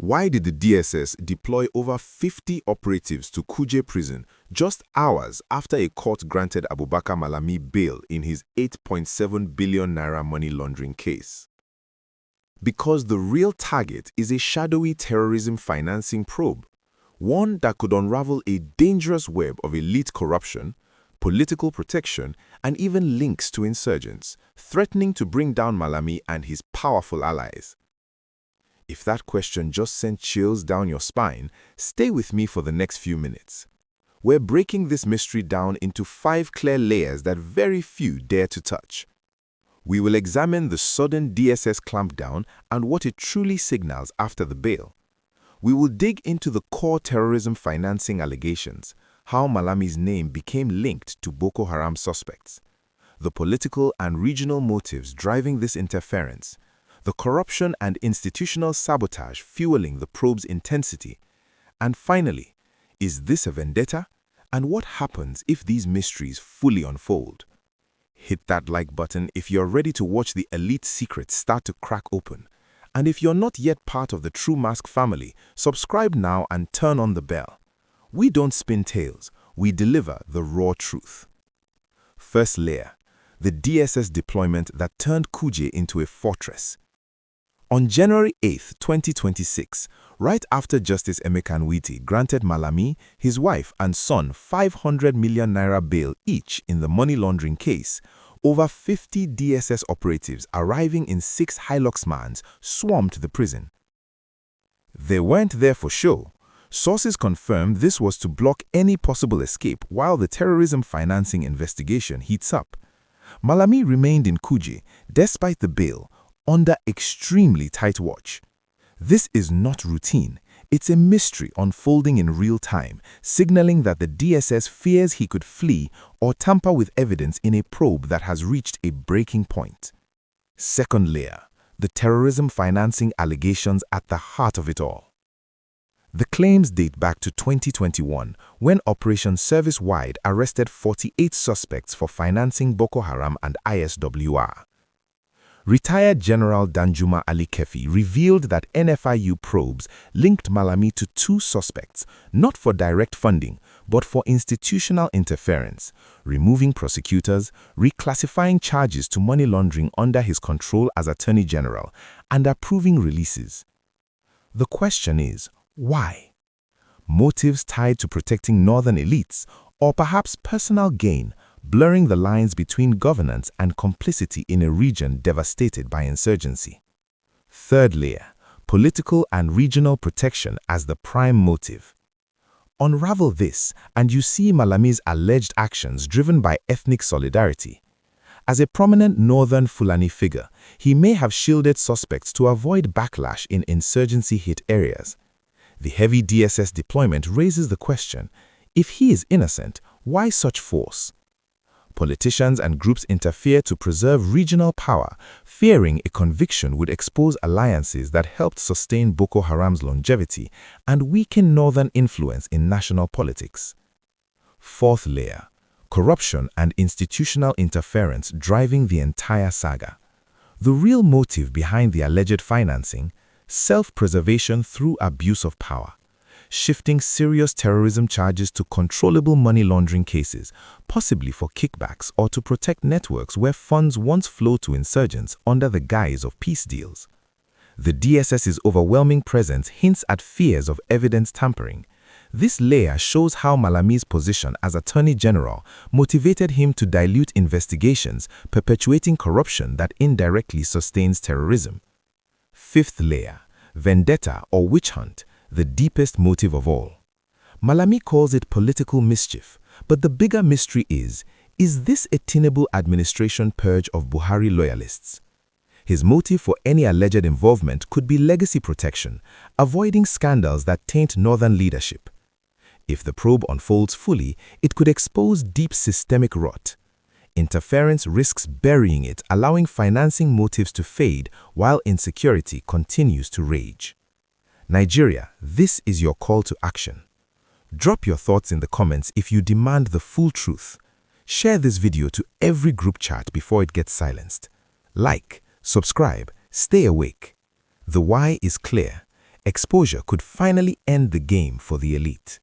Why did the DSS deploy over 50 operatives to Kuje Prison just hours after a court granted Abubakar Malami bail in his 8.7 billion naira money laundering case? Because the real target is a shadowy terrorism financing probe, one that could unravel a dangerous web of elite corruption, political protection, and even links to insurgents, threatening to bring down Malami and his powerful allies. If that question just sent chills down your spine, stay with me for the next few minutes. We're breaking this mystery down into 5 clear layers that very few dare to touch. We will examine the sudden DSS clampdown and what it truly signals after the bail. We will dig into the core terrorism financing allegations, how Malami's name became linked to Boko Haram suspects, the political and regional motives driving this interference, the corruption and institutional sabotage fueling the probe's intensity, and finally, is this a vendetta? And what happens if these mysteries fully unfold? Hit that like button if you're ready to watch the elite secrets start to crack open. And if you're not yet part of the True Mask family, subscribe now and turn on the bell. We don't spin tales, we deliver the raw truth. First layer, the DSS deployment that turned Kuje into a fortress. On January 8, 2026, right after Justice Emeka Nwite granted Malami, his wife and son 500 million naira bail each in the money laundering case, over 50 DSS operatives arriving in 6 Hilux vans swarmed the prison. They weren't there for show. Sources confirmed this was to block any possible escape while the terrorism financing investigation heats up. Malami remained in Kuje, despite the bail, under extremely tight watch. This is not routine. It's a mystery unfolding in real time, signaling that the DSS fears he could flee or tamper with evidence in a probe that has reached a breaking point. Second layer, the terrorism financing allegations at the heart of it all. The claims date back to 2021, when Operation Service-Wide arrested 48 suspects for financing Boko Haram and ISWR. Retired General Danjuma Ali Kefi revealed that NFIU probes linked Malami to 2 suspects, not for direct funding, but for institutional interference, removing prosecutors, reclassifying charges to money laundering under his control as Attorney General, and approving releases. The question is, why? Motives tied to protecting northern elites, or perhaps personal gain, blurring the lines between governance and complicity in a region devastated by insurgency. Third layer, political and regional protection as the prime motive. Unravel this, and you see Malami's alleged actions driven by ethnic solidarity. As a prominent northern Fulani figure, he may have shielded suspects to avoid backlash in insurgency-hit areas. The heavy DSS deployment raises the question, if he is innocent, why such force? Politicians and groups interfere to preserve regional power, fearing a conviction would expose alliances that helped sustain Boko Haram's longevity and weaken northern influence in national politics. Fourth layer, corruption and institutional interference driving the entire saga. The real motive behind the alleged financing, self-preservation through abuse of power. Shifting serious terrorism charges to controllable money laundering cases, possibly for kickbacks or to protect networks where funds once flowed to insurgents under the guise of peace deals. The DSS's overwhelming presence hints at fears of evidence tampering. This layer shows how Malami's position as Attorney General motivated him to dilute investigations, perpetuating corruption that indirectly sustains terrorism. Fifth layer, vendetta or witch hunt, the deepest motive of all. Malami calls it political mischief, but the bigger mystery is this a Tinubu administration purge of Buhari loyalists? His motive for any alleged involvement could be legacy protection, avoiding scandals that taint northern leadership. If the probe unfolds fully, it could expose deep systemic rot. Interference risks burying it, allowing financing motives to fade while insecurity continues to rage. Nigeria, this is your call to action. Drop your thoughts in the comments if you demand the full truth. Share this video to every group chat before it gets silenced. Like, subscribe, stay awake. The why is clear. Exposure could finally end the game for the elite.